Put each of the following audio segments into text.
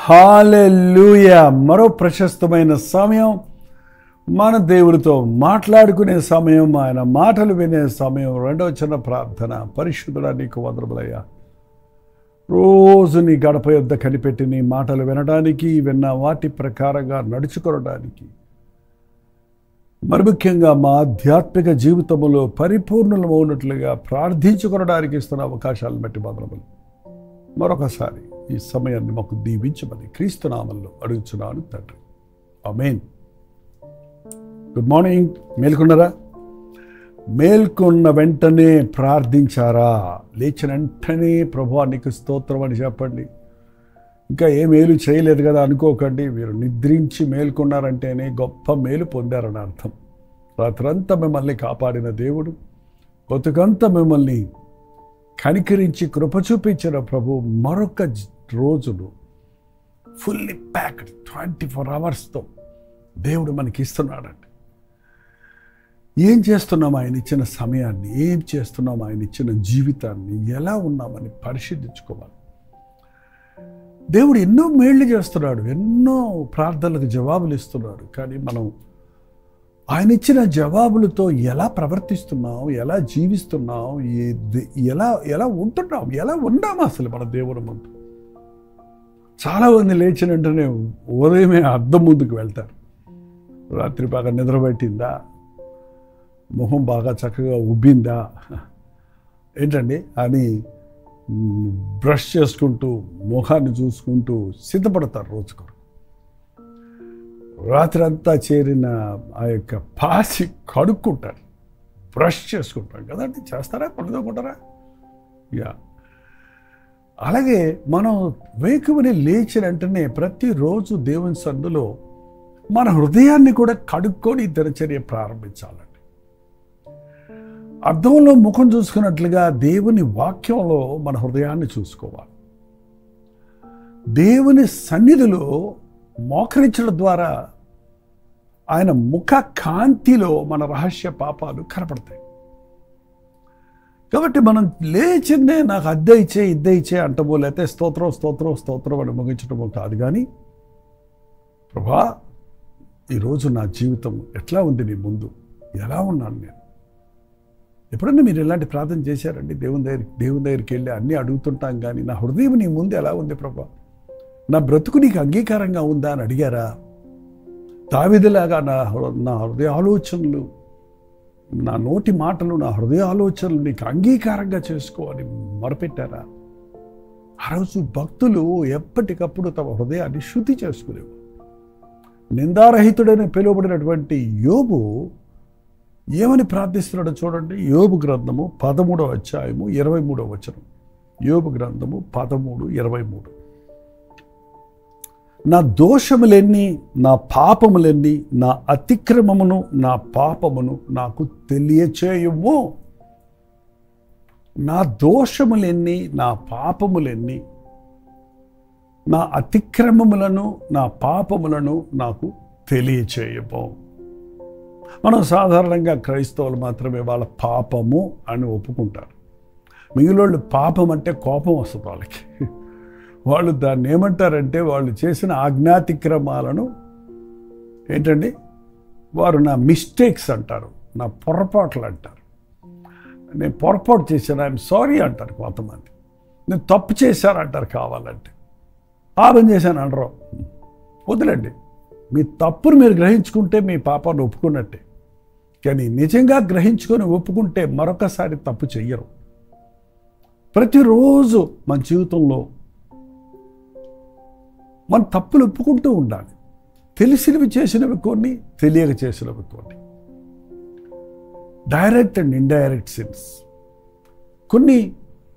హల్లెలూయా. మరో ప్రశస్తమైన సమయం, మన దేవుడితో మాట్లాడుకునే సమయం, ఆయన మాటలు వినే సమయం. రెండవ చిన్న ప్రార్థన. పరిశుద్ధుడా, నీకు వందనములయ్యా. రోజు నీ గడప యొద్ద కనిపెట్టి నీ మాటలు వినడానికి, విన్న వాటి ప్రకారంగా నడుచుకోవడానికి, మరి ముఖ్యంగా మా ఆధ్యాత్మిక జీవితంలో పరిపూర్ణమవునట్లుగా ప్రార్థించుకోవడానికి ఇస్తున్న అవకాశాలను బట్టి వందనములు. మరొకసారి ఈ సమయాన్ని మాకు దీవించమని క్రీస్తు నామములో అడుగుచున్నాను తండ్రి, ఆమేన్. Good morning. మేల్కొన్నారా? మేల్కొన్న వెంటనే ప్రార్థించారా? లేచిన వెంటనే ప్రభువా నీకు స్తోత్రం అని చెప్పండి. ఇంకా ఏ మేలు చేయలేదు కదా అనుకోకండి. మీరు నిద్రించి మేల్కొన్నారంటేనే గొప్ప మేలు పొందారని అర్థం. రాత్రంతా మిమ్మల్ని కాపాడిన దేవుడు, బతుకంతా మిమ్మల్ని కనికరించి కృప చూపించిన ప్రభు మరొక రోజును ఫుల్లీ ప్యాక్డ్ 24 అవర్స్తో దేవుడు మనకి ఇస్తున్నాడండి. ఏం చేస్తున్నాం ఆయన ఇచ్చిన సమయాన్ని, ఏం చేస్తున్నాం ఆయన ఇచ్చిన జీవితాన్ని, ఎలా ఉన్నామని పరిశీలించుకోవాలి. దేవుడు ఎన్నో మేళ్ళు చేస్తున్నాడు, ఎన్నో ప్రార్థనలకు జవాబులు ఇస్తున్నాడు. కానీ మనం ఆయన ఇచ్చిన జవాబులతో ఎలా ప్రవర్తిస్తున్నాం, ఎలా జీవిస్తున్నాం, ఎలా ఉంటున్నాం, ఎలా ఉన్నాం అసలు మన దేవుని ముందు. చాలామంది లేచిన వెంటనే ఉదయమే అద్దం ముందుకు వెళ్తారు. రాత్రి బాగా నిద్రపట్టిందా, మొహం బాగా చక్కగా ఉబ్బిందా ఏంటండి అని బ్రష్ చేసుకుంటూ ముఖాన్ని చూసుకుంటూ సిద్ధపడతారు రోజుకు. రాత్రి అంతా చేరిన ఆ యొక్క పాసి కడుక్కుంటారు, బ్రష్ చేసుకుంటారు కదండి. చేస్తారా? పడుకోకుంటారా? యా. అలాగే మనం వేకువని లేచిన వెంటనే ప్రతిరోజు దేవుని సన్నిధిలో మన హృదయాన్ని కూడా కడుక్కొని దినచర్య ప్రారంభించాలండి. అద్దంలో ముఖం చూసుకున్నట్లుగా దేవుని వాక్యంలో మన హృదయాన్ని చూసుకోవాలి. దేవుని సన్నిధిలో మోకరించడం ద్వారా ఆయన ముఖ కాంతిలో మన రహస్య పాపాలు కనపడతాయి. కాబట్టి మనం లేచిందే నాకు అద్దె ఇచ్చే అంటమో, లేకపోతే స్తోత్రం స్తోత్రం స్తోత్రం అని ముగించడమో కాదు. కానీ ప్రభా, ఈరోజు నా జీవితం ఎట్లా ఉంది నీ ముందు, ఎలా ఉన్నాను నేను? ఎప్పుడన్నా మీరు ఇలాంటి ప్రార్థన చేశారండి? దేవుని దగ్గరికి వెళ్ళి అన్నీ అడుగుతుంటాం, కానీ నా హృదయం నీ ముందు ఎలా ఉంది ప్రభా, నా బ్రతుకు నీకు అంగీకారంగా ఉందా అని అడిగారా? దావీదులాగా నా హృదయ ఆలోచనలు, నా నోటి మాటలు, నా హృదయ ఆలోచనలు నీకు అంగీకారంగా చేసుకోవాలి మొరపెట్టారా? ఆ రోజు భక్తులు ఎప్పటికప్పుడు తమ హృదయాన్ని శుద్ధి చేసుకునేవారు. నిందారహితుడని పిలువబడినటువంటి యోబు ఏమని ప్రార్థిస్తున్నాడో చూడండి. యోబు గ్రంథము 13వ అధ్యాయము 23వ వచనం. యోబు గ్రంథము 13:23. నా దోషములెన్ని, నా పాపములెన్ని, నా అతిక్రమమును, నా పాపమును నాకు తెలియచేయుము. నా దోషములెన్ని, నా పాపములెన్ని, నా అతిక్రమములను, నా పాపములను నాకు తెలియచేయము. మనం సాధారణంగా క్రైస్తవులు మాత్రమే వాళ్ళ పాపము అని ఒప్పుకుంటారు. మిగిలిన పాపం అంటే కోపం వస్తుంది వాళ్ళకి. వాళ్ళు దాన్ని ఏమంటారంటే, వాళ్ళు చేసిన ఆజ్ఞాతిక్రమాలను ఏంటండి, వారు నా మిస్టేక్స్ అంటారు, నా పొరపాట్లు అంటారు. నేను పొరపాటు చేశాను, ఐఎమ్ సారీ అంటారు కొంతమంది. నేను తప్పు చేశానంటారు కావాలంటే. పాపం చేశాను అనరు. వదిలేండి, మీ తప్పును మీరు గ్రహించుకుంటే మీ పాపాన్ని ఒప్పుకున్నట్టే. కానీ నిజంగా గ్రహించుకొని ఒప్పుకుంటే మరొకసారి తప్పు చెయ్యరు. ప్రతిరోజు మన జీవితంలో మన తప్పులు ఒప్పుకుంటూ ఉండాలి. తెలిసినవి చేసినవి కొన్ని, తెలియక చేసినవి కొన్ని. Direct and indirect since. కొన్ని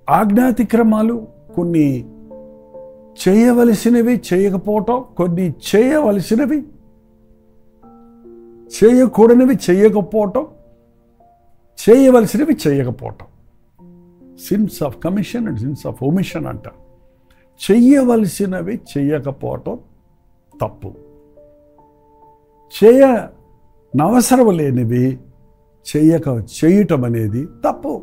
ఆజ్ఞాతిక్రమాలు, కొన్ని చేయవలసినవి చేయకపోవటం, కొన్ని చేయవలసినవి చేయకూడనివి చేయకపోవటం, చేయవలసినవి చేయకపోవటం. Sins of commission and sins of omission అంటారు. చెయ్యవలసినవి చెయ్యకపోవటం తప్పు. చేయనవసరం లేనివి చేయటం అనేది తప్పు.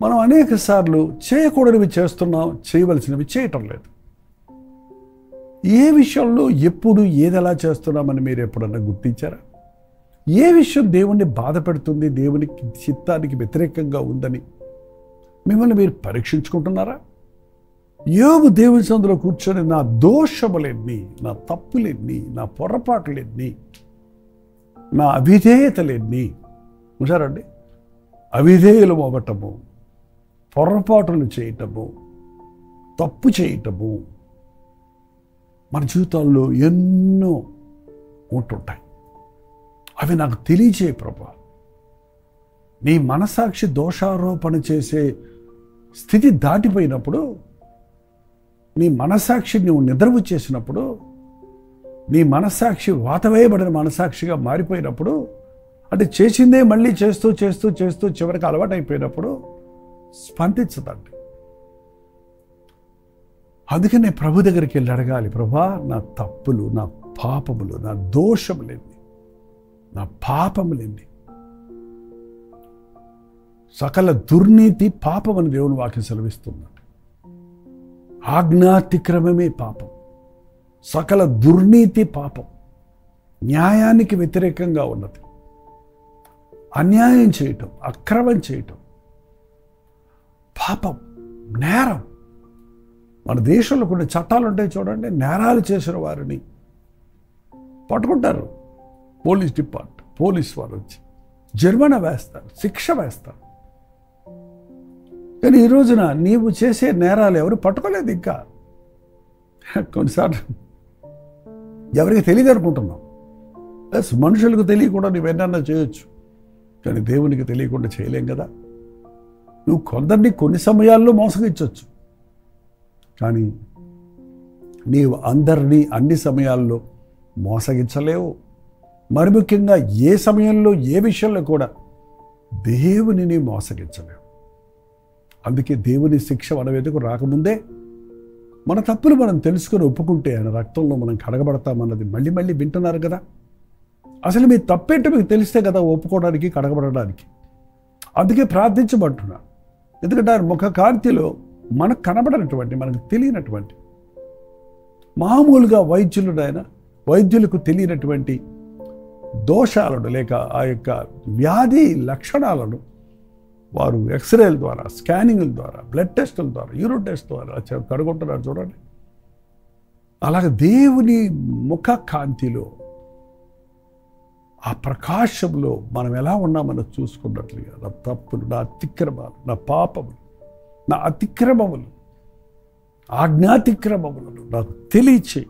మనం అనేక సార్లు చేయకూడనివి చేస్తున్నాం, చేయవలసినవి చేయటం లేదు. ఏ విషయంలో ఎప్పుడు ఏదెలా చేస్తున్నామని మీరు ఎప్పుడన్నా గుర్తించారా? ఏ విషయం దేవుణ్ణి బాధ పెడుతుంది, దేవునికి చిత్తానికి వ్యతిరేకంగా ఉందని మిమ్మల్ని మీరు పరీక్షించుకుంటున్నారా? యోబు దేవుని సందులో కూర్చొని నా దోషములెన్ని, నా తప్పులెన్ని, నా పొరపాట్లెన్ని, నా అవిధేయతలెన్ని, చూసారండి, అవిధేయులు అవ్వటము, పొరపాటులు చేయటము, తప్పు చేయటము మన జీవితాల్లో ఎన్నో ఉంటుంటాయి. అవి నాకు తెలియజేయ ప్రభా. నీ మనసాక్షి దోషారోపణ చేసే స్థితి దాటిపోయినప్పుడు, నీ మనసాక్షి నువ్వు నిద్రపు చేసినప్పుడు, నీ మనసాక్షి వాతవేయబడిన మనసాక్షిగా మారిపోయినప్పుడు, అంటే చేసిందే మళ్ళీ చేస్తూ చేస్తూ చేస్తూ చివరికి అలవాటైపోయినప్పుడు స్పందించదండి. అందుకనే ప్రభు దగ్గరికి వెళ్ళి అడగాలి, ప్రభా నా తప్పులు, నా పాపములు, నా దోషములెన్ని, నా పాపములెన్ని. సకల దుర్నీతి పాపమని దేవుని వాక్యం సెలవిస్తుందండి. ఆజ్ఞాతిక్రమమే పాపం. సకల దుర్నీతి పాపం, న్యాయానికి వ్యతిరేకంగా ఉన్నది. అన్యాయం చేయటం, అక్రమం చేయటం పాపం, నేరం. మన దేశంలో కొన్ని చట్టాలు ఉంటాయి చూడండి, నేరాలు చేసిన వారిని పట్టుకుంటారు పోలీస్ డిపార్ట్మెంట్, పోలీస్ వారు వచ్చి జరిమానా వేస్తారు, శిక్ష వేస్తారు. కానీ ఈ రోజున నీవు చేసే నేరాలు ఎవరు పట్టుకోలేదు. ఇంకా కొన్నిసార్లు ఎవరికి తెలియదు అనుకుంటున్నావు. ప్లస్ మనుషులకు తెలియకుండా నువ్వెన్నన్నా చేయొచ్చు, కానీ దేవునికి తెలియకుండా చేయలేం కదా. నువ్వు కొందరిని కొన్ని సమయాల్లో మోసగించవచ్చు, కానీ నీవు అందరినీ అన్ని సమయాల్లో మోసగించలేవు. మరి ముఖ్యంగా ఏ సమయంలో ఏ విషయంలో కూడా దేవునిని మోసగించలేవు. అందుకే దేవుని శిక్ష మన వెతుకు రాకముందే మన తప్పులు మనం తెలుసుకొని ఒప్పుకుంటే ఆయన రక్తంలో మనం కడగబడతామన్నది మళ్ళీ మళ్ళీ వింటున్నారు కదా. అసలు మీ తప్పేంటో మీకు తెలిస్తే కదా ఒప్పుకోవడానికి, కడగబడడానికి. అందుకే ప్రార్థించబడుతున్నా. ఎందుకంటే ఆయన ముఖ కాంతిలో మనకు కనబడినటువంటి, మనకు తెలియనటువంటి, మామూలుగా వైద్యులకు తెలియనటువంటి దోషాలను లేక ఆ యొక్క వ్యాధి లక్షణాలను వారు ఎక్స్రేల ద్వారా, స్కానింగ్ల ద్వారా, బ్లడ్ టెస్టుల ద్వారా, యూరిన్ టెస్ట్ ద్వారా కనుగొంటున్నారు చూడండి. అలాగే దేవుని ముఖ కాంతిలో, ఆ ప్రకాశంలో మనం ఎలా ఉన్నామని చూసుకున్నట్లుగా నా తప్పులు, నా అతిక్రమాలు, నా పాపములు, నా అతిక్రమములు, ఆజ్ఞాతిక్రమములను నాకు తెలియచేయి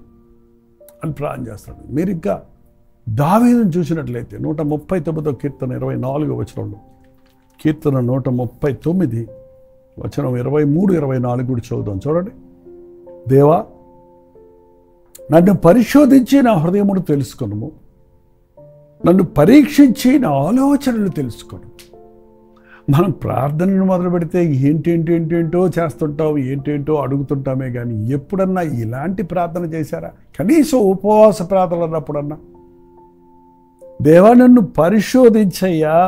అని ప్రార్థన చేస్తాడు. మీరు ఇంకా దావీదును చూసినట్లయితే 139వ కీర్తన 24వ వచనంలో, కీర్తన 139 వచనం 23, 24 కూడా చదువుదాం చూడండి. దేవా, నన్ను పరిశోధించి నా హృదయమును తెలుసుకొనుము, నన్ను పరీక్షించి నా ఆలోచనలు తెలుసుకోను. మనం ప్రార్థనను మొదలు పెడితే ఏంటేంటో చేస్తుంటాం, ఏంటేంటో అడుగుతుంటామే, కానీ ఎప్పుడన్నా ఇలాంటి ప్రార్థన చేశారా? కనీసం ఉపవాస ప్రార్థన అన్నప్పుడన్నా, దేవా నన్ను పరిశోధించయ్యా,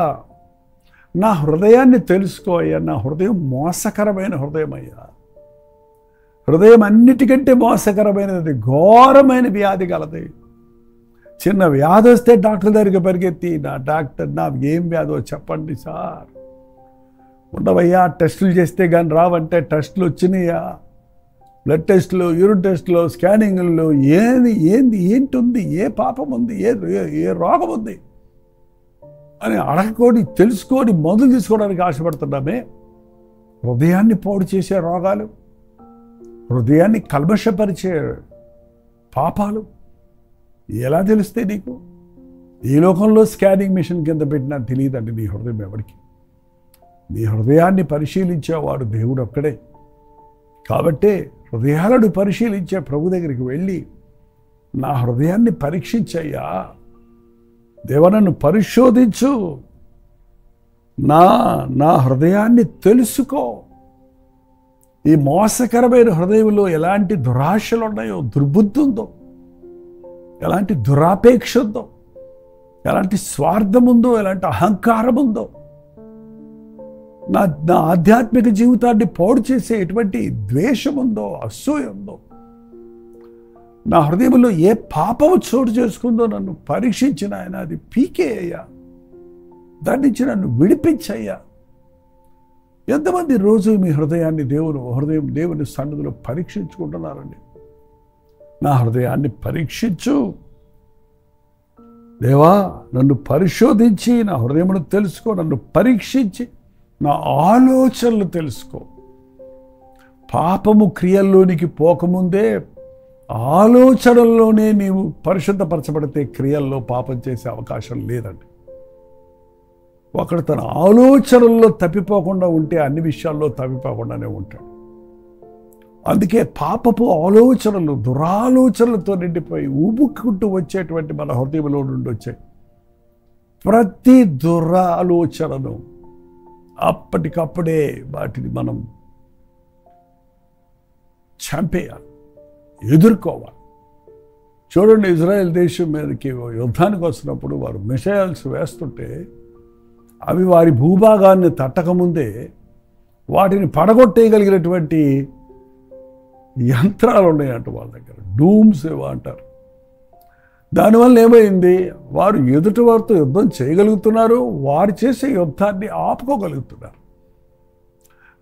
నా హృదయాన్ని తెలుసుకోయ్యా, నా హృదయం మోసకరమైన హృదయం అయ్యా, హృదయం అన్నిటికంటే మోసకరమైనది, ఘోరమైన వ్యాధి కలది. చిన్న వ్యాధి వస్తే డాక్టర్ దగ్గరికి పరిగెత్తి, నా డాక్టర్ నా ఏం వ్యాధో చెప్పండి సార్. ఉండవయ్యా, టెస్టులు చేస్తే కానీ రావంటే టెస్టులు వచ్చినాయా, బ్లడ్ టెస్టులు, యూరిన్ టెస్టులు, స్కానింగ్లు, ఏంటుంది, ఏ పాపం ఉంది, ఏ రోగం ఉంది అని అడగకొని తెలుసుకొని మందులు తీసుకోవడానికి ఆశపడుతున్నామే. హృదయాన్ని పాడు చేసే రోగాలు, హృదయాన్ని కల్మషపరిచే పాపాలు ఎలా తెలుస్తాయి నీకు? ఈ లోకంలో స్కానింగ్ మిషన్ కింద పెట్టినా తెలియదండి నీ హృదయం ఎవరికి. నీ హృదయాన్ని పరిశీలించేవాడు దేవుడు ఒక్కడే. కాబట్టే హృదయాలను పరిశీలించే ప్రభు దగ్గరికి వెళ్ళి, నా హృదయాన్ని పరీక్షించయ్యా, దేవా నన్ను పరిశోధించు, నా హృదయాన్ని తెలుసుకో. ఈ మోసకరమైన హృదయంలో ఎలాంటి దురాశలు ఉన్నాయో, దుర్బుద్ధి ఉందో, ఎలాంటి దురాపేక్ష ఉందో, ఎలాంటి స్వార్థం ఉందో, ఎలాంటి అహంకారం ఉందో, నా ఆధ్యాత్మిక జీవితాన్ని పాడు చేసే ఎటువంటి ద్వేషం ఉందో, అసూయ ఉందో, నా హృదయంలో ఏ పాపము చోటు చేసుకుందో నన్ను పరీక్షించిన ఆయన అది పీకే అయ్యా, దాని నుంచి నన్ను విడిపించయ్యా. ఎంతమంది రోజు మీ హృదయాన్ని దేవుని సన్నిధిలో పరీక్షించుకుంటున్నారండి? నా హృదయాన్ని పరీక్షించు దేవా, నన్ను పరిశోధించి నా హృదయమును తెలుసుకో, నన్ను పరీక్షించి నా ఆలోచనలు తెలుసుకో. పాపము క్రియల్లోనికి పోకముందే ఆలోచనల్లోనే నీవు పరిశుద్ధపరచబడితే క్రియల్లో పాపం చేసే అవకాశం లేదండి. ఒకడు తన ఆలోచనల్లో తప్పిపోకుండా ఉంటే అన్ని విషయాల్లో తప్పిపోకుండానే ఉంటాడు. అందుకే పాపపు ఆలోచనలు, దురాలోచనలతో నిండిపోయి ఊబుక్కుంటూ వచ్చేటువంటి మన హృదయంలో నుండి వచ్చే ప్రతి దురాలోచనను అప్పటికప్పుడే వాటిని మనం చంపేయాలి, ఎదుర్కోవాలి. చూడండి, ఇజ్రాయెల్ దేశం మీదకి యుద్ధానికి వచ్చినప్పుడు వారు మిసైల్స్ వేస్తుంటే అవి వారి భూభాగాన్ని తట్టకముందే వాటిని పడగొట్టేయగలిగినటువంటి యంత్రాలు ఉన్నాయంట వాళ్ళ దగ్గర, డూమ్స్ ఏవో అంటారు. దానివల్ల ఏమైంది, వారు ఎదుటి వారితో యుద్ధం చేయగలుగుతున్నారు, వారు చేసే యుద్ధాన్ని ఆపుకోగలుగుతున్నారు.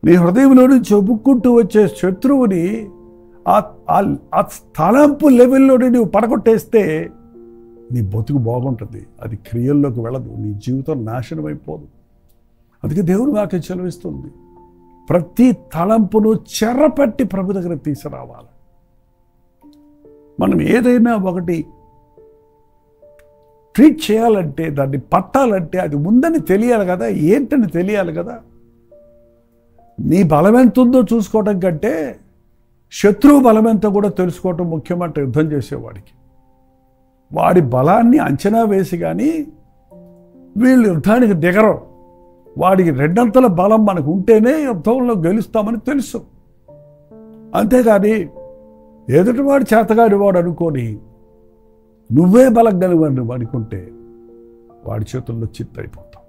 నీ హృదయంలో నుంచి చెప్పుకుంటూ వచ్చే శత్రువుని ఆ తలంపు లెవెల్లోనే నువ్వు పడగొట్టేస్తే నీ బతుకు బాగుంటుంది. అది క్రియల్లోకి వెళ్ళదు, నీ జీవితం నాశనం అయిపోదు. అందుకే దేవుని వాక్యం చెలవిస్తుంది, ప్రతి తలంపును చెరపట్టి ప్రభు దగ్గర తీసుకురావాలి. మనం ఏదైనా ఒకటి ట్రీట్ చేయాలంటే, దాన్ని పట్టాలంటే అది ఉందని తెలియాలి కదా, ఏంటని తెలియాలి కదా. నీ బలం ఎంత ఉందో చూసుకోవటం కంటే శత్రువు బలం ఎంత కూడా తెలుసుకోవటం ముఖ్యమంట యుద్ధం చేసేవాడికి. వాడి బలాన్ని అంచనా వేసి కానీ వీళ్ళు యుద్ధానికి దిగరు. వాడికి రెండంతల బలం మనకు ఉంటేనే యుద్ధంలో గెలుస్తామని తెలుసు. అంతేగాని ఎదుటివాడు చేతగాడి వాడు అనుకొని నువ్వే బలం కలివాడిని అనుకుంటే వాడి చేతుల్లో చిత్తైపోతావు.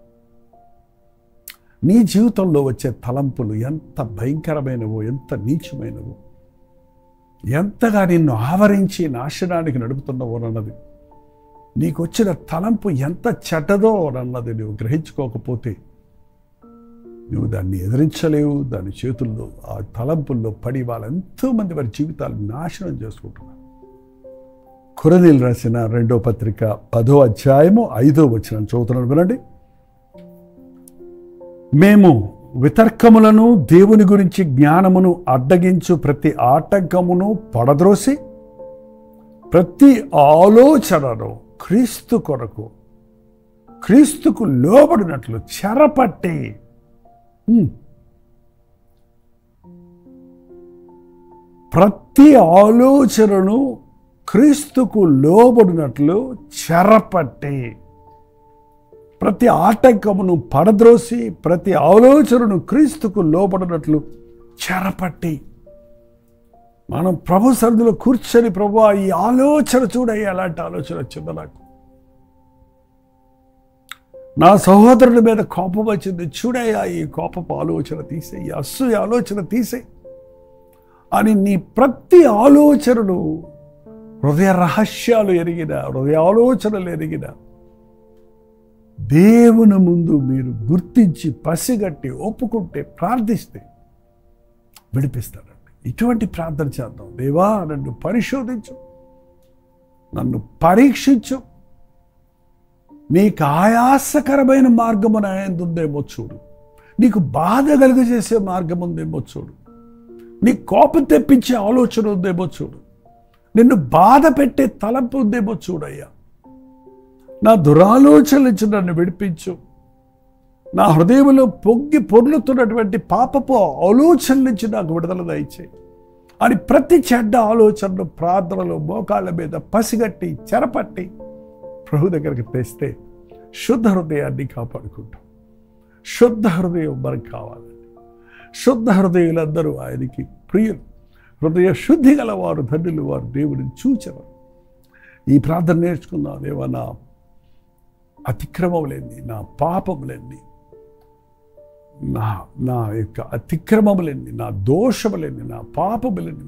నీ జీవితంలో వచ్చే తలంపులు ఎంత భయంకరమైనవో, ఎంత నీచమైనవో, ఎంతగా నిన్ను ఆవరించి నాశనానికి నడుపుతున్నావో అన్నది, నీకు వచ్చిన తలంపు ఎంత చెడ్డదో అన్నది నువ్వు గ్రహించుకోకపోతే నువ్వు దాన్ని ఎదిరించలేవు. దాని చేతుల్లో ఆ తలంపుల్లో పడి వాళ్ళు ఎంతోమంది వారి జీవితాలు నాశనం చేసుకుంటున్నారు. కొరింథీయులకు రాసిన 2వ పత్రిక 10వ అధ్యాయము 5వ వచనం చదువుతున్నాను, వినండి. మేము వితర్కములను, దేవుని గురించి జ్ఞానమును అడ్డగించు ప్రతి ఆటంకమును పడద్రోసి ప్రతి ఆలోచనను క్రీస్తు కొరకు, క్రీస్తుకు లోబడినట్లు చెరపట్టి ప్రతి ఆలోచనను క్రీస్తుకు లోబడినట్లు చెరపట్టి ప్రతి ఆటంకమును పడద్రోసి ప్రతి ఆలోచనను క్రీస్తుకు లోబడినట్లు చెరపట్టి మనం ప్రభు సన్నిధిలో కూర్చొని, ప్రభువా ఈ ఆలోచన చూడయ్యా, అలాంటి ఆలోచన వచ్చింది నాకు, నా సహోదరుడి మీద కోపం వచ్చింది చూడయ్యా, ఈ కోపపు ఆలోచన తీసేయి, ఈ అసూయ ఆలోచన తీసేయి అని నీ ప్రతి ఆలోచనను, హృదయ రహస్యాలు ఎరిగిన, హృదయ ఆలోచనలు ఎరిగిన దేవుని ముందు మీరు గుర్తించి పసిగట్టి ఒప్పుకుంటే, ప్రార్థిస్తే విడిపిస్తాడండి. ఇటువంటి ప్రార్థన చేద్దాం. దేవా, నన్ను పరిశోధించు, నన్ను పరీక్షించు, నీకు ఆయాసకరమైన మార్గము నా యందు ఉందేమో చూడు, నీకు బాధ కలుగజేసే మార్గం ఉందేమో చూడు, నీ కోపం తెప్పించే ఆలోచన ఉందేమో చూడు, నిన్ను బాధ పెట్టే తలంపు ఉందేమో చూడయ్యా. నా దురాలోచనల నుంచి నన్ను విడిపించు, నా హృదయంలో పొంగి పొర్లుతున్నటువంటి పాపపు ఆలోచనల నుంచి నాకు విడుదల దయచేయి అని ప్రతి చెడ్డ ఆలోచనను ప్రార్థనలో మోకాళ్ళ మీద పసిగట్టి చెరపట్టి ప్రభు దగ్గరికి తెస్తే శుద్ధ హృదయాన్ని కాపాడుకుంటాం. శుద్ధ హృదయం మనకు కావాలండి. శుద్ధ హృదయులందరూ ఆయనకి ప్రియులు. హృదయ శుద్ధి గల వారు ధన్యులు, వారు దేవుడిని చూచెదరు. ఈ ప్రార్థన నేర్చుకుందాం. దేవా, నా అతిక్రమములేంది, నా పాపములేంది, నా యొక్క అతిక్రమములేంది, నా దోషములేంది, నా పాపములేంది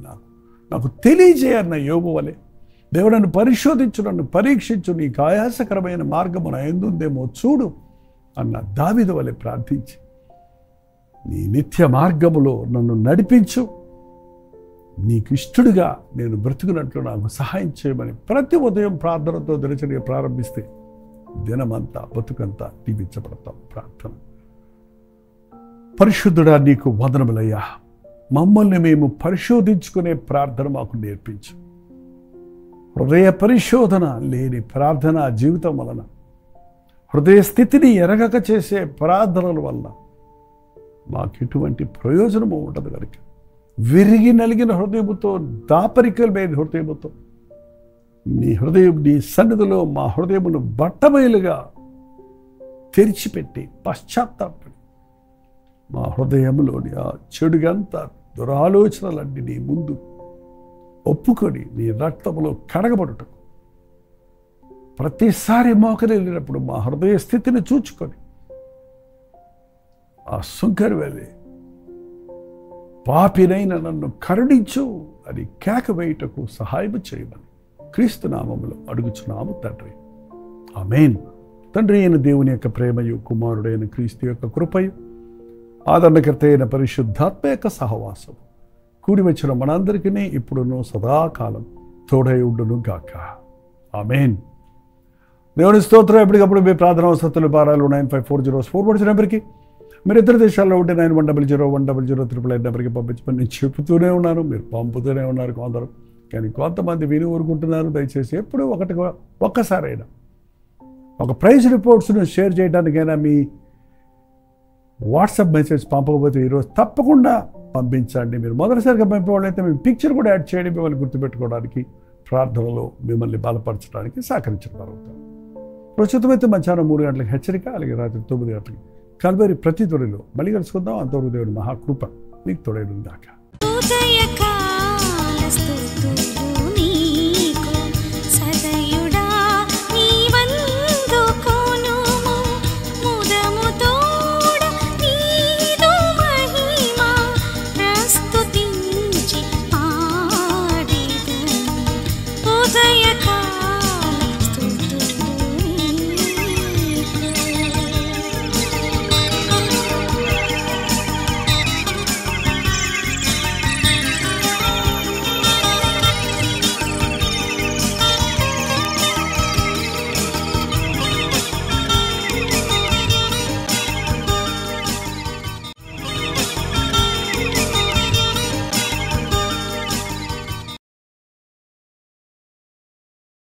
నాకు తెలియజేయన్న యోబు వలె దేవుడు నన్ను పరిశోధించు, నన్ను పరీక్షించు, నీకు ఆయాసకరమైన మార్గము నా యందుందేమో చూడు అన్న దావీదు వలె ప్రార్థించి నీ నిత్య మార్గములో నన్ను నడిపించు, నీకు ఇష్టడుగా నేను బ్రతుకున్నట్లు నాకు సహాయం చేయమని ప్రతి ఉదయం ప్రార్థనతో దినచర్య ప్రారంభిస్తే దినమంతా బతుకంతా దీవించబడతాం. ప్రార్థన. పరిశుద్ధుడా నీకు వందనములయ్యా. మమ్మల్ని మేము పరిశోధించుకునే ప్రార్థన మాకు నేర్పించు. హృదయ పరిశోధన లేని ప్రార్థన జీవితం వలన, హృదయ స్థితిని ఎరగక చేసే ప్రార్థనల వల్ల మాకు ఎటువంటి ప్రయోజనము ఉండదు కనుక విరిగి నలిగిన హృదయముతో, దాపరికమైన హృదయముతో నీ సన్నిధిలో మా హృదయమును బట్టబయలుగా తెరిచిపెట్టి పశ్చాత్తాపడి మా హృదయంలోని ఆ చెడుగంతా దురాలోచనలన్నీ నీ ముందు ఒప్పుకొని నీ రక్తంలో కడగబడుటకు ప్రతిసారి మోకరిల్లినప్పుడు మా హృదయ స్థితిని చూచుకొని ఆ సుంకరి వెళ్ళి పాపినైన నన్ను కరుణించు అని కేక వేయుటకు సహాయం చేయమని క్రీస్తు నామములో అడుగుచున్నాము తండ్రి. ఆమేన్. తండ్రి అయిన దేవుని యొక్క ప్రేమయు, కుమారుడైన క్రీస్తు యొక్క కృపయు, ఆదరణకర్త అయిన పరిశుద్ధాత్మ యొక్క సహవాసం కూడి వచ్చిన మనందరికీ ఇప్పుడును సదాకాలం తోడై ఉండును గాక. ఆమేన్. దేవుని స్తోత్రం. ఎప్పటికప్పుడు మీ ప్రార్థన అవసరతలు భారాలు 9540 నెంబర్కి, మీరు ఇతర దేశాల్లో ఉంటే 91001000 నెంబర్కి పంపించమని నేను చెబుతూనే ఉన్నాను. మీరు పంపుతూనే ఉన్నారు కొందరు, కానీ కొంతమంది విని ఊరుకుంటున్నారు. దయచేసి ఎప్పుడు ఒక్కసారైనా ఒక ప్రైజ్ రిపోర్ట్స్ను షేర్ చేయడానికైనా మీ వాట్సాప్ మెసేజ్ పంపకపోతే ఈరోజు తప్పకుండా పంపించండి. మీరు మొదటిసారిగా పంపేవాళ్ళైతే మీ పిక్చర్ కూడా యాడ్ చేయండి. మిమ్మల్ని గుర్తుపెట్టుకోవడానికి, ప్రార్థనలో మిమ్మల్ని బలపరచడానికి సహకరించడం జరుగుతుంది. ప్రస్తుతమైతే మధ్యాహ్నం 3 గంటలకు హెచ్చరిక, అలాగే రాత్రి 9 గంటలకి కల్వరి ప్రతి తొడిలో మళ్ళీ కలుసుకుందాం. అంతవరకు దేవుని మహాకృప మీకు తోడైన దాకా.